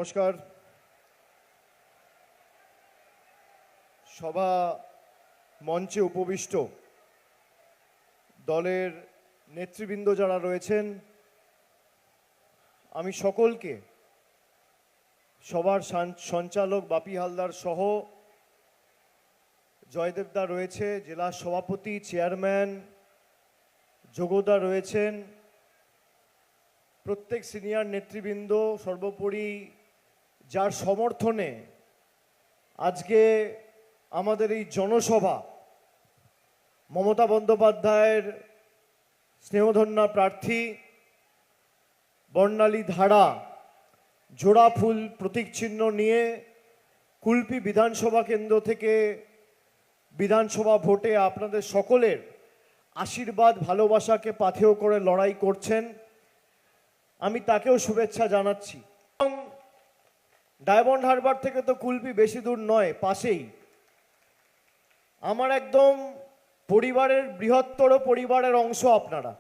নমস্কার। সভা মঞ্চে উপবিষ্ট দলের নেতৃবৃন্দ যারা রয়েছেন, আমি সকলকে, সবার সঞ্চালক বাপি হালদার সহ জয়দেবদা রয়েছে, জেলা সভাপতি, চেয়ারম্যান যোগদা রয়েছেন, প্রত্যেক সিনিয়র নেতৃবৃন্দ, সর্বোপরি যার সমর্থনে আজকে আমাদের এই জনসভা, মমতা বন্দ্যোপাধ্যায়ের স্নেহধন্যা প্রার্থী বর্ণালী ধারা জোড়া ফুল প্রতীক চিহ্ন নিয়ে কুলপি বিধানসভা কেন্দ্র থেকে বিধানসভা ভোটে আপনাদের সকলের আশীর্বাদ ভালোবাসাকে পাথেয় করে লড়াই করছেন, আমি তাকেও শুভেচ্ছা জানাচ্ছি। ডায়মন্ড হারবার থেকে তো কুলপি বেশি দূর নয়, পাশেই। আমার একদম পরিবারের বৃহত্তর পরিবারের অংশ আপনারা।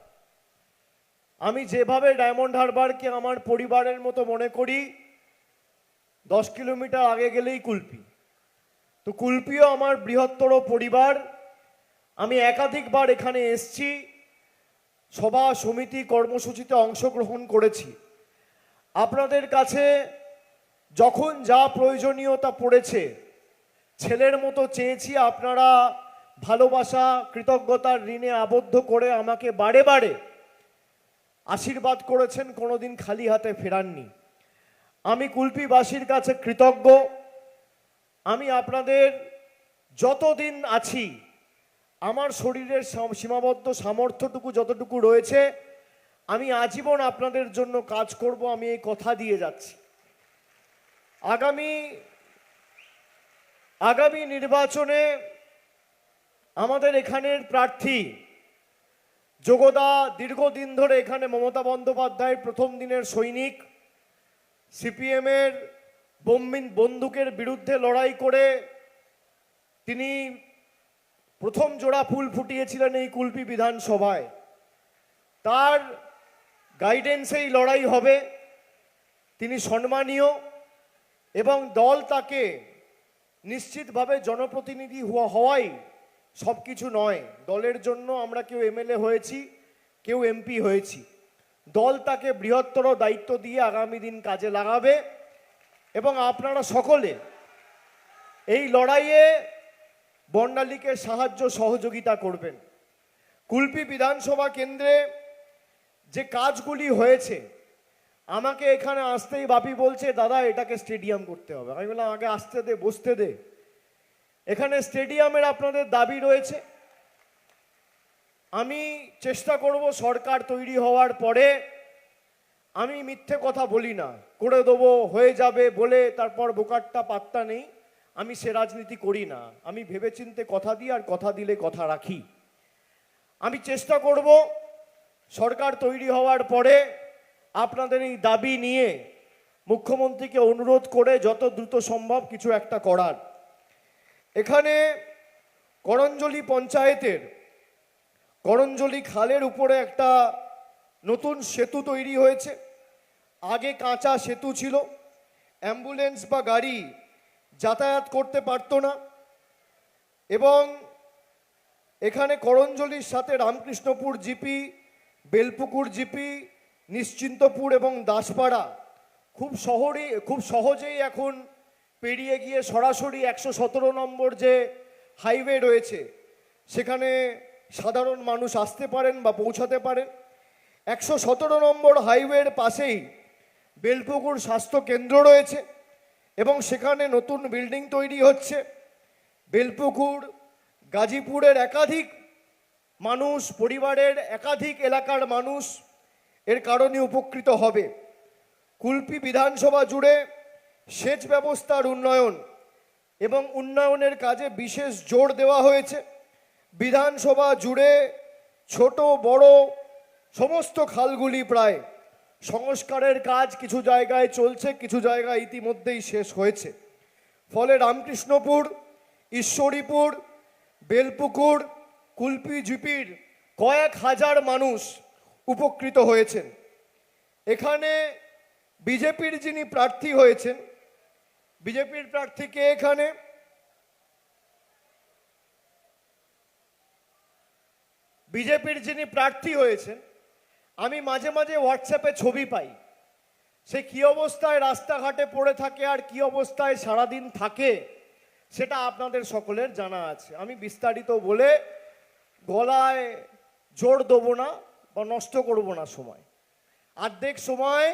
আমি যেভাবে ডায়মন্ড হারবারকে আমার পরিবারের মতো মনে করি, 10 কিলোমিটার আগে গেলেই কুলপি। তো কুলপিও আমার বৃহত্তর পরিবার। আমি একাধিকবার এখানে এসছি, সভা সমিতি কর্মসূচিতে অংশগ্রহণ করেছি। আপনাদের কাছে যখন যা প্রয়োজনীয়তা পড়েছে, ছেলের মতো চেয়েছি। আপনারা ভালোবাসা, কৃতজ্ঞতার ঋণে আবদ্ধ করে আমাকে বারে বারে আশীর্বাদ করেছেন, কোনোদিন খালি হাতে ফেরাননি। আমি কুলপিবাসীর কাছে কৃতজ্ঞ। আমি আপনাদের যতদিন আছি, আমার শরীরের সীমাবদ্ধ সামর্থ্যটুকু যতটুকু রয়েছে, আমি আজীবন আপনাদের জন্য কাজ করব, আমি এই কথা দিয়ে যাচ্ছি। আগামী নির্বাচনে আমাদের এখানের প্রার্থী যোগদা দীর্ঘদিন ধরে এখানে মমতা বন্দ্যোপাধ্যায়ের প্রথম দিনের সৈনিক, সিপিএমের বন্দুকের বিরুদ্ধে লড়াই করে তিনি প্রথম জোড়া ফুল ফুটিয়েছিলেন এই কুলপি বিধানসভায়। তার গাইডেন্সেই লড়াই হবে। তিনি সম্মানীয় এবং দল তাকে নিশ্চিতভাবে জনপ্রতিনিধি হওয়াই সব কিছু নয়। দলের জন্য আমরা কেউ এমএলএ হয়েছি, কেউ এমপি হয়েছি। দল তাকে বৃহত্তর দায়িত্ব দিয়ে আগামী দিন কাজে লাগাবে এবং আপনারা সকলে এই লড়াইয়ে বর্ণালীকে সাহায্য সহযোগিতা করবেন। কুলপি বিধানসভা কেন্দ্রে যে কাজগুলি হয়েছে, আমাকে এখানে আসতেই বাপি বলছে, দাদা এটাকে স্টেডিয়াম করতে হবে। আমি বললাম আগে আসতে দে, বসতে দে। এখানে স্টেডিয়ামের আপনাদের দাবি রয়েছে। আমি চেষ্টা করব সরকার তৈরি হওয়ার পরে, আমি মিথ্যে কথা বলি না, করে দেবো, হয়ে যাবে বলে তারপর বোকারটা পাত্তা নেই, আমি সে রাজনীতি করি না। আমি ভেবেচিন্তে কথা দিই, আর কথা দিলে কথা রাখি। আমি চেষ্টা করব সরকার তৈরি হওয়ার পরে আপনাদের এই দাবি নিয়ে মুখ্যমন্ত্রীকে অনুরোধ করে যত দ্রুত সম্ভব কিছু একটা করার। এখানে করঞ্জলি পঞ্চায়েতের করঞ্জলি খালের উপরে একটা নতুন সেতু তৈরি হয়েছে। আগে কাঁচা সেতু ছিল, অ্যাম্বুলেন্স বা গাড়ি যাতায়াত করতে পারতো না। এবং এখানে করঞ্জলির সাথে রামকৃষ্ণপুর জিপি, বেলপুকুর জিপি, নিশ্চিন্তপুর এবং দাসপাড়া খুব সহজেই এখন পেরিয়ে গিয়ে সরাসরি 117 নম্বর যে হাইওয়ে রয়েছে, সেখানে সাধারণ মানুষ আসতে পারেন বা পৌঁছাতে পারেন। 117 নম্বর হাইওয়ের পাশেই বেলপুকুর স্বাস্থ্য কেন্দ্র রয়েছে এবং সেখানে নতুন বিল্ডিং তৈরি হচ্ছে। বেলপুকুর, গাজীপুরের একাধিক মানুষ, পরিবারের একাধিক এলাকার মানুষ এর কারণে উপকৃত হবে। কুলপি বিধানসভা জুড়ে সেচ ব্যবস্থার উন্নয়ন এবং উন্নয়নের কাজে বিশেষ জোর দেওয়া হয়েছে। বিধানসভা জুড়ে ছোট বড় সমস্ত খালগুলি প্রায় সংস্কারের কাজ কিছু জায়গায় চলছে, কিছু জায়গায় ইতিমধ্যেই শেষ হয়েছে। ফলে রামকৃষ্ণপুর, ঈশ্বরীপুর, বেলপুকুর, কুলপি জিপির কয়েক হাজার মানুষ উপকৃত হয়েছেন। এখানে বিজেপির যিনি প্রার্থী হয়েছেন, বিজেপির প্রার্থী কে এখানে? বিজেপির যিনি প্রার্থী হয়েছেন, আমি মাঝে মাঝে হোয়াটসঅ্যাপে ছবি পাই, সে কি অবস্থায় রাস্তাঘাটে পড়ে থাকে আর কি অবস্থায় সারাদিন থাকে সেটা আপনাদের সকলের জানা আছে। আমি বিস্তারিত বলে গলায় জোর দেবো না বা নষ্ট করব না সময়। অর্ধেক সময়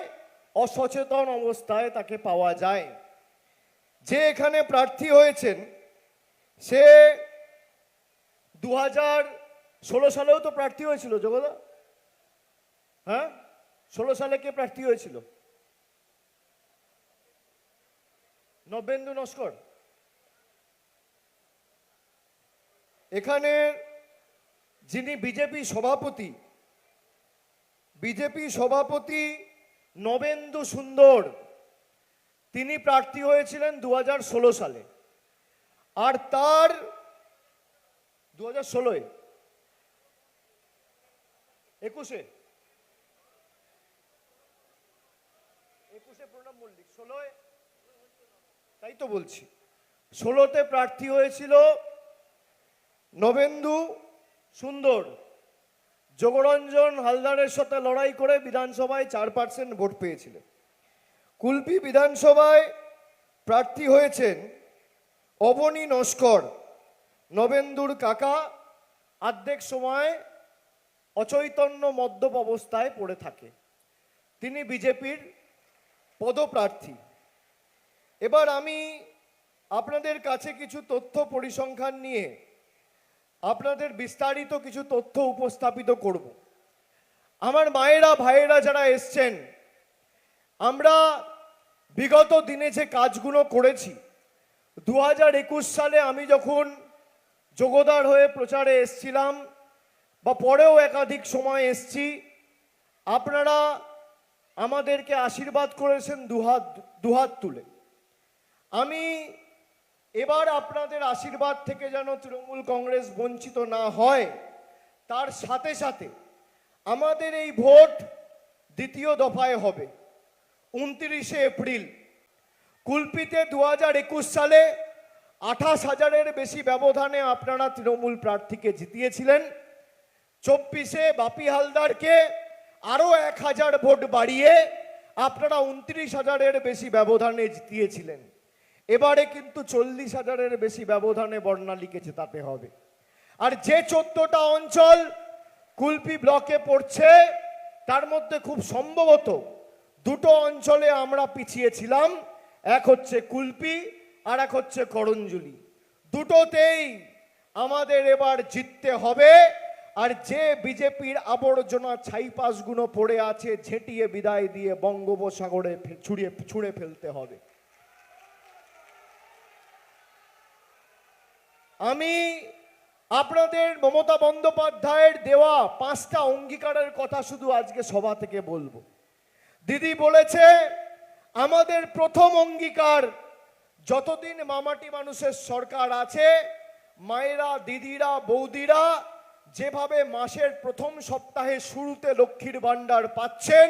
অসচেতন অবস্থায় তাকে পাওয়া যায়। যে এখানে প্রার্থী হয়েছেন সে 2016 সালেও তো প্রার্থী হয়েছিল জগদা, হ্যাঁ? 16 সালে কে প্রার্থী হয়েছিল? নবেন্দু নস্কর। এখানে যিনি বিজেপি সভাপতি নবেন্দু সুন্দর, তিনি প্রার্থী হয়েছিলেন 2016 সালে। আর তার 2016-এ 21-এ প্রণব মল্লিক, 16-এ, তাই তো বলছি, 16-তে প্রার্থী হয়েছিল নবেন্দু সুন্দর। যোগরঞ্জন হালদারের সাথে লড়াই করে বিধানসভায় 4% ভোট পেয়েছিলেন। কুলপি বিধানসভায় প্রার্থী হয়েছেন অবনী নস্কর, নবেন্দুর কাকা। অর্ধেক সময় অচৈতন্য মদ্যপ অবস্থায় পড়ে থাকে। তিনি বিজেপির পদপ্রার্থী। এবার আমি আপনাদের কাছে কিছু তথ্য পরিসংখ্যান নিয়ে আপনাদের বিস্তারিত কিছু তথ্য উপস্থাপিত করব। আমার মায়েরা ভাইয়েরা যারা এসছেন, আমরা বিগত দিনে যে কাজগুলো করেছি, 2021 সালে আমি যখন যোগদার হয়ে প্রচারে এসছিলাম বা পরেও একাধিক সময় এসছি, আপনারা আমাদেরকে আশীর্বাদ করেছেন দুহাত তুলে। আমি এবার আপনাদের আশীর্বাদ থেকে যেন তৃণমূল কংগ্রেস বঞ্চিত না হয়, তার সাথে সাথে আমাদের এই ভোট দ্বিতীয় দফায় হবে 29শে এপ্রিল। কুলপিতে 2021 সালে 28,000-এর বেশি ব্যবধানে আপনারা তৃণমূল প্রার্থীকে জিতিয়েছিলেন। 24-এ বাপি হালদারকে আরও 1,000 ভোট বাড়িয়ে আপনারা 29,000-এর বেশি ব্যবধানে জিতিয়েছিলেন। এবারে কিন্তু 40,000-এর বেশি ব্যবধানে বর্ণালীকে জেতাতে হবে। আর যে 14টা অঞ্চল কুলপি ব্লকে পড়ছে, তার মধ্যে খুব সম্ভবত 2টো অঞ্চলে আমরা পিছিয়ে ছিলাম। এক হচ্ছে কুলপি আর এক হচ্ছে করঞ্জুলি। দুটোতেই আমাদের এবার জিততে হবে। আর যে বিজেপির আবর্জনা ছাইপাশগুলো পড়ে আছে, ঝেঁটিয়ে বিদায় দিয়ে বঙ্গোপসাগরে ছুঁড়ে ফেলতে হবে। আমি আপনাদের মমতা বন্দ্যোপাধ্যায়ের দেওয়া 5টা অঙ্গীকারের কথা শুধু আজকে সভা থেকে বলবো। দিদি বলেছে আমাদের প্রথম অঙ্গীকার, যতদিন মামাটি মানুষের সরকার আছে, মায়েরা, দিদিরা, বৌদিরা যেভাবে মাসের প্রথম সপ্তাহে শুরুতে লক্ষ্মীর ভাণ্ডার পাচ্ছেন,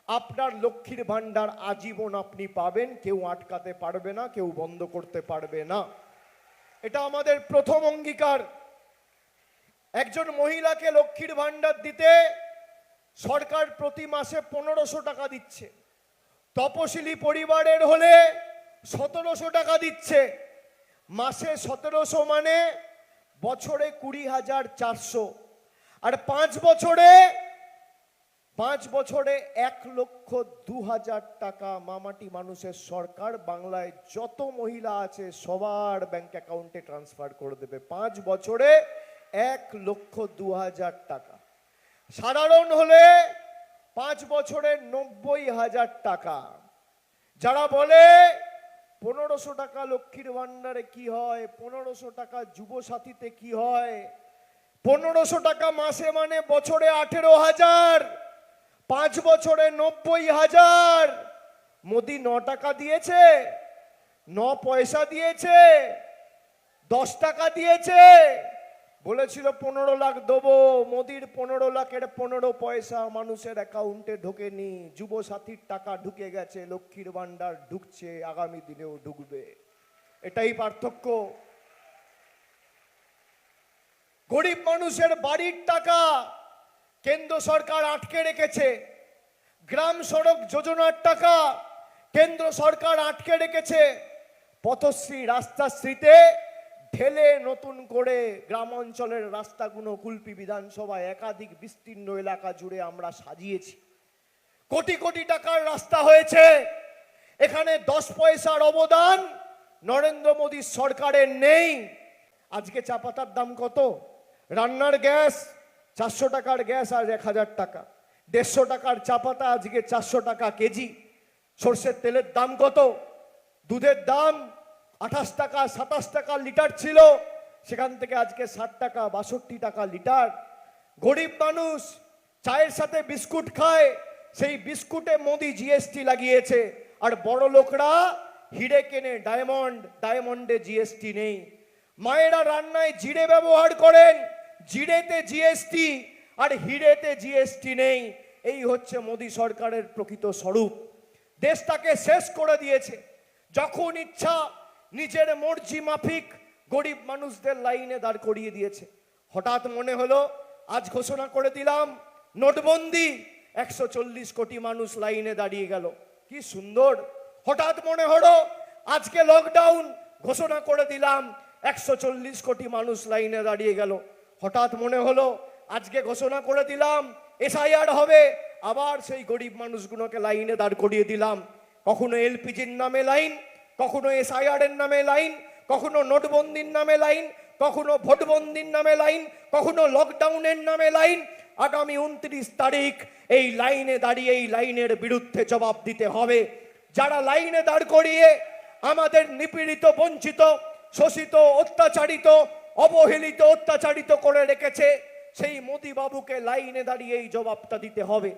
আপনার লক্ষ্মীর ভাণ্ডার আজীবন আপনি পাবেন। কেউ আটকাতে পারবে না, কেউ বন্ধ করতে পারবে না। এটা আমাদের প্রথম অঙ্গীকার। একজন মহিলাকে লক্ষ্মীর ভাণ্ডার দিতে সরকার প্রতি মাসে 1500 টাকা দিচ্ছে। তপশিলি পরিবারের হলে 1700 টাকা দিচ্ছে। মাসে 1700 মানে বছরে 20,400। আর 5 বছরে 1,02,000 টাকা মামাটি মানুষের সরকার বাংলায় যত মহিলা আছে সবার ব্যাংক অ্যাকাউন্টে ট্রান্সফার করে দেবে। 5 বছরে 1,02,000 টাকা। সাধারণ হলে 5 বছরে 90,000 টাকা। যারা বলে 1500 টাকা লক্ষ্মীর ভাণ্ডারে কি হয়, 1500 টাকা যুবসাথীতে কি হয়, 1500 টাকা মাসে মানে বছরে 18,000, 5 বছরে 90,000। মোদি 9 টাকা দিয়েছে, 9 পয়সা দিয়েছে, 10 টাকা দিয়েছে, বলেছিল 15 লাখ দেবো, মোদির 15 লাখের 15 পয়সা মানুষের অ্যাকাউন্টে ঢোকেনি। যুব সাথীর টাকা ঢুকে গেছে, লক্ষ্মীর ভান্ডার ঢুকছে, আগামী দিনেও ঢুকবে। এটাই পার্থক্য। গরিব মানুষের বাড়ির টাকা কেন্দ্র সরকার আটকে রেখেছে, গ্রাম সড়ক যোজনার টাকা কেন্দ্র সরকার আটকে রেখেছে, পথশ্রী রাস্তাশ্রীতে ঢেলে নতুন করে গ্রাম অঞ্চলের রাস্তাগুলো কুলপি বিধানসভায় একাধিক বিস্তীর্ণ এলাকা জুড়ে আমরা সাজিয়েছি। কোটি কোটি টাকার রাস্তা হয়েছে। এখানে 10 পয়সার অবদান নরেন্দ্র মোদীর সরকারের নেই। আজকে চা পাতার দাম কত? রান্নার গ্যাস 400 টাকার গ্যাস আর 1000 টাকা, 150 টাকার চা পাতা আজকে 400 টাকা কেজি। সর্ষের তেলের দাম কত? দুধের দাম 28 টাকা 27 টাকা লিটার ছিল, সেখান থেকে আজকে 60 টাকা 62 টাকা লিটার। গরিব মানুষ চায়ের সাথে বিস্কুট খায়, সেই বিস্কুটে মোদি জিএসটি লাগিয়েছে। আর বড় লোকরা হিরে কেনে ডায়মন্ড, ডায়মন্ডে জিএসটি নেই। মায়েরা রান্নায় জিরে ব্যবহার করেন, জিরেতে জিএসটি আর হিরেতে জিএসটি নেই। এই হচ্ছে মোদি সরকারের প্রকৃত স্বরূপ। দেশটাকে শেষ করে দিয়েছে। যখন ইচ্ছা নিজের মর্জি মাফিক গরিব মানুষদের লাইনে দাঁড় করিয়ে দিয়েছে। হঠাৎ মনে হলো আজ ঘোষণা করে দিলাম নোটবন্দি, 140 কোটি মানুষ লাইনে দাঁড়িয়ে গেল। কি সুন্দর। হঠাৎ মনে হলো আজকে লকডাউন, ঘোষণা করে দিলাম, 140 কোটি মানুষ লাইনে দাঁড়িয়ে গেল। হঠাৎ মনে হলো আজকে ঘোষণা করে দিলাম এসআইআর হবে, আবার সেই গরিব মানুষগুলোকে লাইনে দাঁড় করিয়ে দিলাম। কখনো এলপিজির নামে লাইন, কখনো এসআইআর এর নামে লাইন, কখনো নোটবন্দির নামে লাইন, কখনো ভোটবন্দির নামে লাইন, কখনো লকডাউনের নামে লাইন। আগামী 29 তারিখ এই লাইনে দাঁড়িয়ে এই লাইনের বিরুদ্ধে জবাব দিতে হবে। যারা লাইনে দাঁড় করিয়ে আমাদের নিপীড়িত, বঞ্চিত, শোষিত, অত্যাচারিত, অবহেলিত, অত্যাচারিত করে রেখেছে, সেই মোদি বাবুকে লাইনে দাঁড়িয়ে এই জবাবটা দিতে হবে।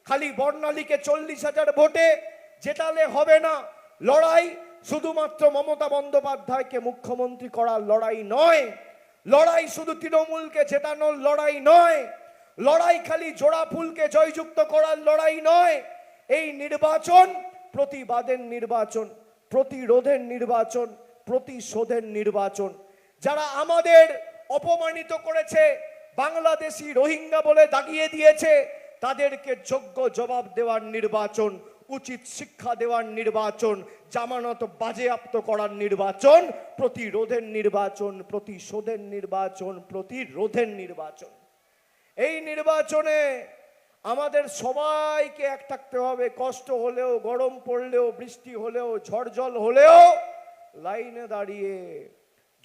খালি বর্ণালীকে 40,000 ভোটে জেতালে হবে না। লড়াই শুধুমাত্র মমতা বন্দ্যোপাধ্যায়কে মুখ্যমন্ত্রী করার লড়াই নয়, লড়াই শুধু তৃণমূলকে জেতানোর লড়াই নয়, লড়াই খালি জোড়া ফুলকে জয়যুক্ত করার লড়াই নয়। এই নির্বাচন প্রতিবাদের নির্বাচন, প্রতিরোধের নির্বাচন, প্রতিশোধের নির্বাচন। যারা আমাদের অপমানিত করেছে, বাংলাদেশি রোহিঙ্গা বলে দাগিয়ে দিয়েছে, তাদেরকে যোগ্য জবাব দেওয়ার নির্বাচন, উচিত শিক্ষা দেওয়ার নির্বাচন, জামানত বাজেয়াপ্ত করার নির্বাচন, প্রতিরোধের নির্বাচন, প্রতিশোধের নির্বাচন, প্রতিরোধের নির্বাচন। এই নির্বাচনে আমাদের সবাইকে এক থাকতে হবে। কষ্ট হলেও, গরম পড়লেও, বৃষ্টি হলেও, ঝড় জল হলেও লাইনে দাঁড়িয়ে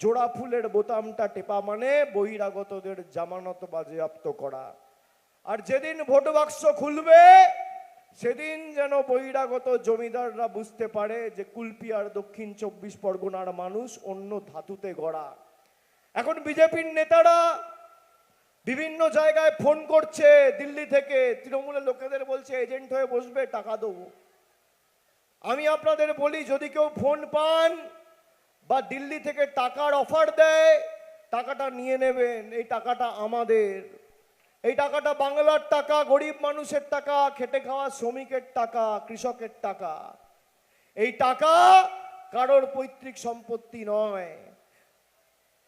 জোড়া ফুলের বোতামটা টেপা মানে বহিরাগতদের জামানত বাজেয়াপ্ত করা। আর যেদিন ভোট বাক্স খুলবে সেদিন যেন বহিরাগত জমিদাররা বুঝতে পারে যে কুলপি আর দক্ষিণ 24 পরগনার মানুষ অন্য ধাতুতে গড়া। এখন বিজেপির নেতারা বিভিন্ন জায়গায় ফোন করছে, দিল্লি থেকে তৃণমূলের লোকেদের বলছে এজেন্ট হয়ে বসবে, টাকা দেবো। আমি আপনাদের বলি, যদি কেউ ফোন পান বা দিল্লি থেকে টাকার অফার দেয়, টাকাটা নিয়ে নেবেন। এই টাকাটা আমাদের, এই টাকাটা বাংলার টাকা, গরিব মানুষের টাকা, খেটে খাওয়া শ্রমিকের টাকা, কৃষকের টাকা। এই টাকা কারোর পৈতৃক সম্পত্তি নয়।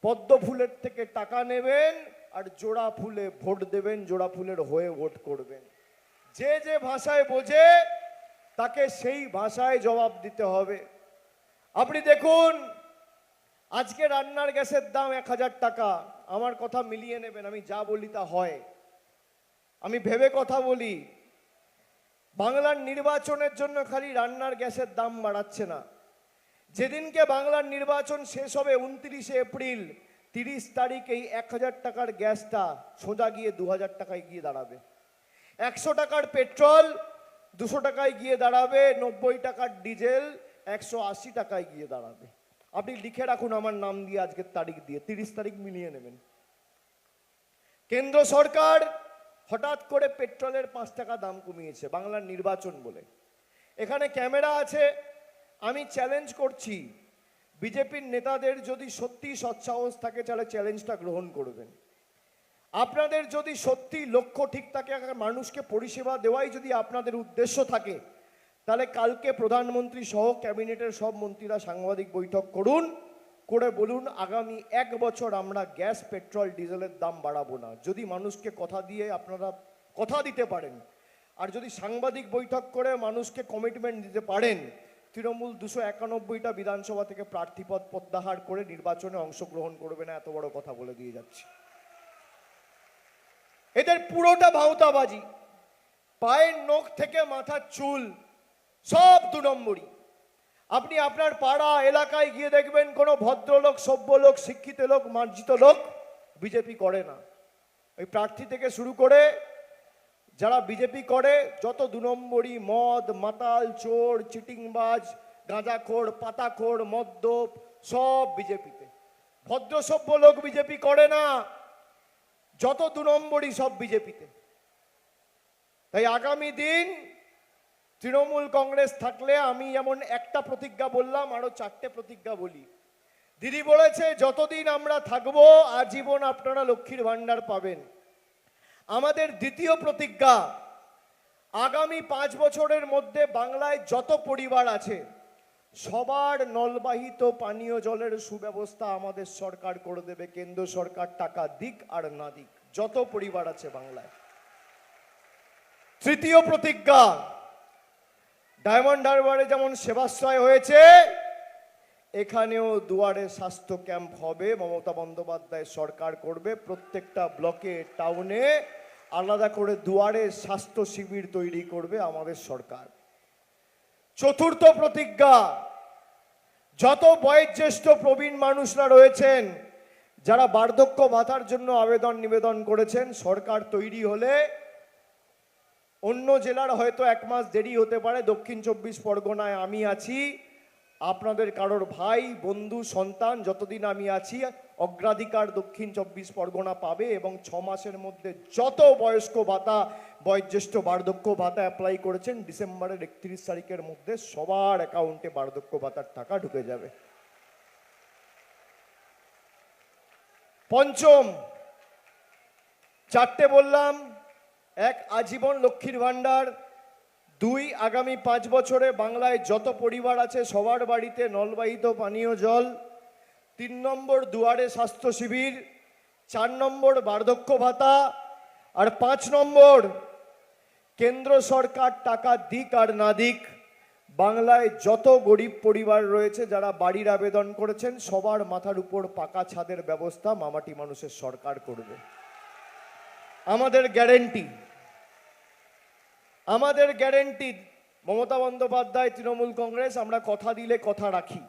পদ্ম ফুলের থেকে টাকা নেবেন আর জোড়া ফুলে ভোট দেবেন, জোড়া ফুলের হয়ে ভোট করবেন। যে যে ভাষায় বোঝে তাকে সেই ভাষায় জবাব দিতে হবে। আপনি দেখুন আজকে রান্নার গ্যাসের দাম 1000 টাকা। আমার কথা মিলিয়ে নেবেন, আমি যা বলি তা হয়, আমি ভেবে কথা বলি। বাংলার নির্বাচনের জন্য খালি রান্নার গ্যাসের দাম বাড়াচ্ছে না। যেদিনকে বাংলার নির্বাচন শেষ হবে 29শে এপ্রিল, 30 তারিখ এই 1000 টাকার গ্যাসটা সোজা গিয়ে 2000 টাকায় গিয়ে দাঁড়াবে। 100 টাকার পেট্রোল 200 টাকায় গিয়ে দাঁড়াবে, 90 টাকার ডিজেল 180 টাকায় গিয়ে দাঁড়াবে। আপনি লিখে রাখুন আমার নাম দিয়ে, আজকের তারিখ দিয়ে, 30 তারিখ মিলিয়ে নেবেন। কেন্দ্র সরকার হঠাৎ করে পেট্রোলের 5 টাকা দাম কমিয়েছে বাংলার নির্বাচন বলে। এখানে ক্যামেরা আছে, আমি চ্যালেঞ্জ করছি, বিজেপির নেতাদের যদি সত্যি সৎসাহস থাকে তাহলে চ্যালেঞ্জটা গ্রহণ করবেন। আপনাদের যদি সত্যি লক্ষ্য ঠিক থাকে, মানুষকে পরিষেবা দেওয়াই যদি আপনাদের উদ্দেশ্য থাকে, তাহলে কালকে প্রধানমন্ত্রী সহ ক্যাবিনেটের সব মন্ত্রীরা সাংবাদিক বৈঠক করুন, করে বলুন আগামী 1 বছর আমরা গ্যাস, পেট্রোল, ডিজেলের দাম বাড়াবো না। যদি মানুষকে কথা দিয়ে আপনারা কথা দিতে পারেন, আর যদি সাংবাদিক বৈঠক করে মানুষকে কমিটমেন্ট দিতে পারেন, তৃণমূল 291টা বিধানসভা থেকে প্রার্থীপদ প্রত্যাহার করে নির্বাচনে অংশগ্রহণ করবে না, এত বড় কথা বলে দিয়ে যাচ্ছে। এদের পুরোটা ভাওতাবাজি, পায়ের নখ থেকে মাথার চুল সব 2 নম্বরই। আপনি আপনার পাড়া এলাকায় গিয়ে দেখবেন কোনো ভদ্রলোক, সভ্য লোক, শিক্ষিত লোক, মার্জিত লোক বিজেপি করে না। ওই প্রার্থী থেকে শুরু করে যারা বিজেপি করে, যত 2 নম্বরই মদ, মাতাল, চোর, চিটিংবাজ, গাঁজাখোর, পাতাখোর, মদ্যপ, সব বিজেপিতে। ভদ্র সভ্য লোক বিজেপি করে না, যত 2 নম্বরই সব বিজেপিতে। তাই আগামী দিন তৃণমূল কংগ্রেস থাকলে আমি যেমন একটা প্রতিজ্ঞা বললাম, আরো 4টে প্রতিজ্ঞা বলি। দিদি বলেছে যতদিন আমরা থাকবো আজীবন আপনারা লক্ষ্মীর ভান্ডার পাবেন। আমাদের দ্বিতীয় প্রতিজ্ঞা, আগামী 5 বছরের মধ্যে বাংলায় যত পরিবার আছে সবার নলবাহিত পানীয় জলের সুব্যবস্থা আমাদের সরকার করে দেবে। কেন্দ্র সরকার টাকা দিক আর না দিক, যত পরিবার আছে বাংলায়। তৃতীয় প্রতিজ্ঞা, ডায়মন্ড হারবারে যেমন সেবাশ্রয় হয়েছে, এখানেও দুয়ারে স্বাস্থ্য ক্যাম্প হবে। মমতা বন্দ্যোপাধ্যায় সরকার করবে, প্রত্যেকটা ব্লকে, টাউনে আলাদা করে দুয়ারে স্বাস্থ্য শিবির তৈরি করবে আমাদের সরকার। চতুর্থ প্রতিজ্ঞা, যত বয়োজ্যেষ্ঠ প্রবীণ মানুষরা রয়েছেন যারা বার্ধক্য ভাতার জন্য আবেদন নিবেদন করেছেন, সরকার তৈরি হলে অন্য জেলার হয়তো 1 মাস দেরি হতে পারে, দক্ষিণ 24 পরগনায় আমি আছি, আপনাদের কারোর ভাই, বন্ধু, সন্তান যতদিন আমি আছি অগ্রাধিকার দক্ষিণ 24 পরগনা পাবে। এবং 6 মাসের মধ্যে যত বয়স্ক ভাতা, বয়োজ্যেষ্ঠ বার্ধক্য ভাতা অ্যাপ্লাই করেছেন, ডিসেম্বরের 31 তারিখের মধ্যে সবার অ্যাকাউন্টে বার্ধক্য ভাতার টাকা ঢুকে যাবে। পঞ্চম, 4টে বললাম। 1, আজীবন লক্ষ্মীর ভান্ডার। 2, আগামী 5 বছরে বাংলায় যত পরিবার আছে সবার বাড়িতে নলবাহিত পানীয় জল। 3 নম্বর, দুয়ারে স্বাস্থ্য শিবির। 4 নম্বর, বার্ধক্য ভাতা। আর 5 নম্বর, কেন্দ্র সরকার টাকা দিক আর না দিক, বাংলায় যত গরিব পরিবার রয়েছে যারা বাড়ির আবেদন করেছেন সবার মাথার উপর পাকা ছাদের ব্যবস্থা মামাটি মানুষের সরকার করবে। আমাদের গ্যারেন্টি, আমাদের গ্যারেন্টি। মমতা বন্দ্যোপাধ্যায়, তৃণমূল কংগ্রেস, আমরা কথা দিলে কথা রাখি,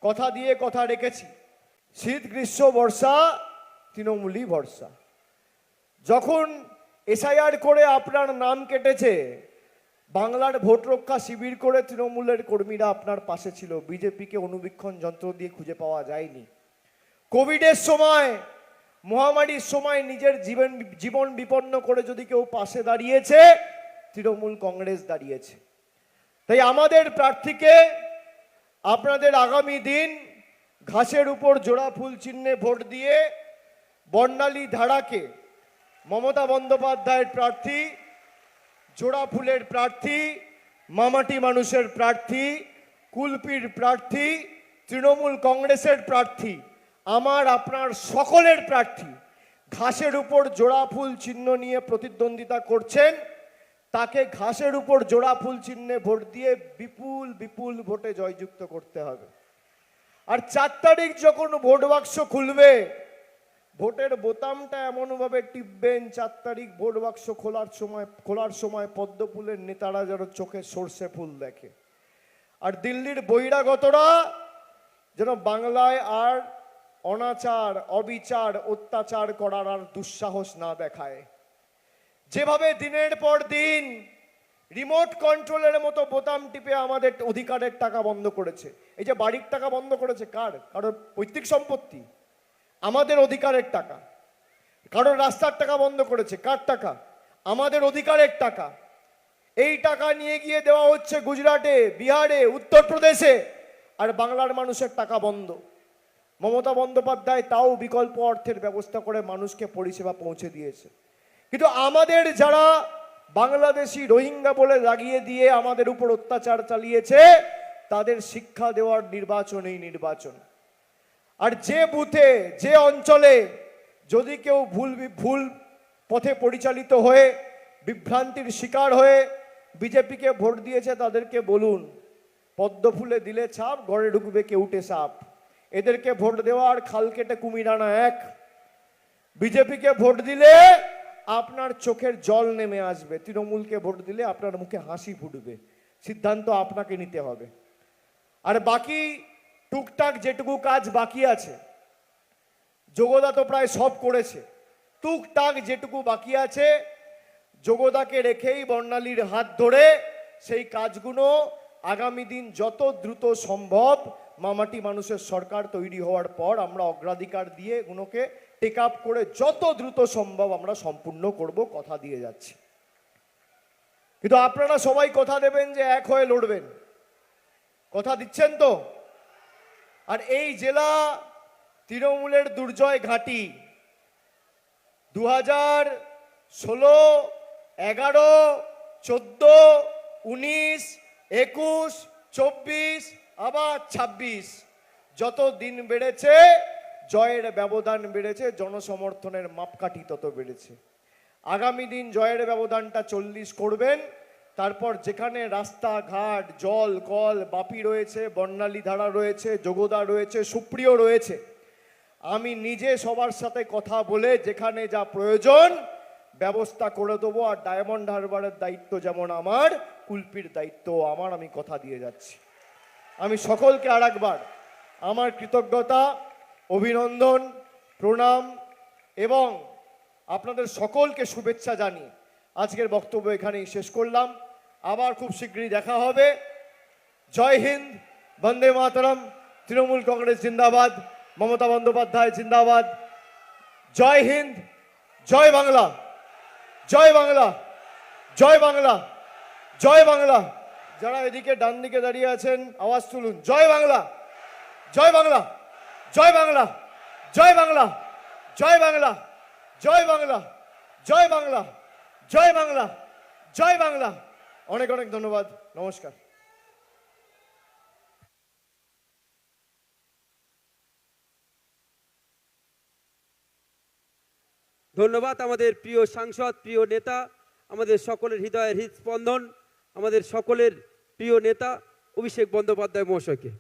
কথা দিয়ে কথা রেখেছি। শীত, গ্রীষ্ম, বর্ষা তৃণমূলই ভরসা। যখন এসআইআর করে আপনার নাম কেটেছে, বাংলার ভোট রক্ষা শিবির করে তৃণমূলের কর্মীরা আপনার পাশে ছিল, বিজেপিকে অনুবীক্ষণ যন্ত্র দিয়ে খুঁজে পাওয়া যায়নি। কোভিডের সময়, মহামারীর সময় নিজের জীবন বিপন্ন করে যদি কেউ পাশে দাঁড়িয়েছে, তৃণমূল কংগ্রেস দাঁড়িয়েছে। তাই আমাদের প্রার্থীকে আপনাদের আগামী দিন ঘাসের উপর জোড়া ফুল চিহ্নে ভোট দিয়ে বর্ণালী ধারাকে মমতা বন্দ্যোপাধ্যায়ের প্রার্থী, জোড়া ফুলের প্রার্থী, মামাটি মানুষের প্রার্থী, কুলপির প্রার্থী, তৃণমূল কংগ্রেসের প্রার্থী, আমার আপনার সকলের প্রার্থী ঘাসের উপর জোড়া ফুল চিহ্ন নিয়ে প্রতিদ্বন্দ্বিতা করছেন, তাকে ঘাসের উপর জোড়া ফুল চিহ্নে ভোট দিয়ে বিপুল বিপুল ভোটে জয়যুক্ত করতে হবে। আর 4 তারিখ যখন ভোট বাক্স খুলবে, ভোটের বোতামটা এমনভাবে টিপবেন 4 তারিখ ভোট বাক্স খোলার সময় পদ্ম ফুলের নেতারা যেন চোখে সর্ষে ফুল দেখে। আর দিল্লির বহিরাগতরা যেন বাংলায় আর অনাচার, অবিচার, অত্যাচার করার আর দুঃসাহস না দেখায়। যেভাবে দিনের পর দিন রিমোট কন্ট্রোলের মতো বোতাম টিপে আমাদের অধিকারের টাকা বন্ধ করেছে। এই যে বাড়ির টাকা বন্ধ করেছে, কারোর পৈতৃক সম্পত্তি, আমাদের অধিকারের টাকা। কারোর রাস্তার টাকা বন্ধ করেছে, কার টাকা? আমাদের অধিকারের টাকা। এই টাকা নিয়ে গিয়ে দেওয়া হচ্ছে গুজরাটে, বিহারে, উত্তরপ্রদেশে, আর বাংলার মানুষের টাকা বন্ধ। মমতা বন্দ্যোপাধ্যায় তাও বিকল্প অর্থের ব্যবস্থা করে মানুষকে পরিষেবা পৌঁছে দিয়েছে। কিন্তু আমাদের যারা বাংলাদেশি রোহিঙ্গা বলে লাগিয়ে দিয়ে আমাদের উপর অত্যাচার চালিয়েছে, তাদের শিক্ষা দেওয়ার নির্বাচনেই নির্বাচন। আর যে বুথে, যে অঞ্চলে যদি কেউ ভুল পথে পরিচালিত হয়ে বিভ্রান্তির শিকার হয়ে বিজেপিকে ভোট দিয়েছে, তাদেরকে বলুন পদ্ম ফুলে দিলে ছাপ, ঘরে ঢুকবে কেউটে সাপ। এদেরকে ভোট দেওয়া আর খাল কেটে কুমির আনা এক। বিজেপিকে ভোট দিলে আপনার চোখের জল নেমে আসবে, তৃণমূলকে ভোট দিলে আপনার মুখে হাসি ফুটবে। সিদ্ধান্ত আপনাকে নিতে হবে। আর বাকি টুকটাক যেটুকু কাজ বাকি আছে, যোগদা তো প্রায় সব করেছে, টুকটাক যেটুকু বাকি আছে যোগদাকে রেখেই বর্ণালীর হাত ধরে সেই কাজগুলো আগামী দিন যত দ্রুত সম্ভব মামাটি মানুষের সরকার তৈরি হওয়ার পর আমরা অগ্রাধিকার দিয়ে এগুলোকে টেক আপ করে যত দ্রুত সম্ভব আমরা সম্পূর্ণ করব, কথা দিয়ে যাচ্ছি। কিন্তু আপনারা সবাই কথা দেবেন যে এক হয়ে লড়বেন, কথা দিচ্ছেন তো? আর এই জেলা তৃণমূলের দুর্জয় ঘাঁটি। 2016, 11, 14, 19, 21, 24 আবার 26 যত দিন বেড়েছে জয়ের ব্যবধান বেড়েছে, জনসমর্থনের মাপকাঠি তত বেড়েছে। আগামী দিন জয়ের ব্যবধানটা 40 করবেন। তারপর যেখানে রাস্তাঘাট, জল, কল, বাপি রয়েছে, বর্ণালী ধারা রয়েছে, যোগদা রয়েছে, সুপ্রিয় রয়েছে, আমি নিজে সবার সাথে কথা বলে যেখানে যা প্রয়োজন ব্যবস্থা করে দেবো। আর ডায়মন্ড হারবারের দায়িত্ব যেমন আমার, কুলপির দায়িত্ব আমার, আমি কথা দিয়ে যাচ্ছি। আমি সকলকে আর একবার আমার কৃতজ্ঞতা, অভিনন্দন, প্রণাম এবং আপনাদের সকলকে শুভেচ্ছা জানিয়ে আজকের বক্তব্য এখানেই শেষ করলাম। আবার খুব শীঘ্রই দেখা হবে। জয় হিন্দ, বন্দে মাতরম, তৃণমূল কংগ্রেস জিন্দাবাদ, মমতা বন্দ্যোপাধ্যায় জিন্দাবাদ। জয় হিন্দ, জয় বাংলা, জয় বাংলা, জয় বাংলা, জয় বাংলা। যারা এদিকে ডান দিকে দাঁড়িয়ে আছেন আওয়াজ তুলুন, জয় বাংলা, জয় বাংলা, জয় বাংলা, জয় বাংলা, জয় বাংলা, জয় বাংলা, জয় বাংলা, জয় বাংলা, জয় বাংলা। অনেক অনেক ধন্যবাদ, নমস্কার। ধন্যবাদ আমাদের প্রিয় সাংসদ, প্রিয় নেতা, আমাদের সকলের হৃদয়ের হৃদস্পন্দন, আমাদের সকলের প্রিয় নেতা অভিষেক বন্দ্যোপাধ্যায় মহাশয়কে।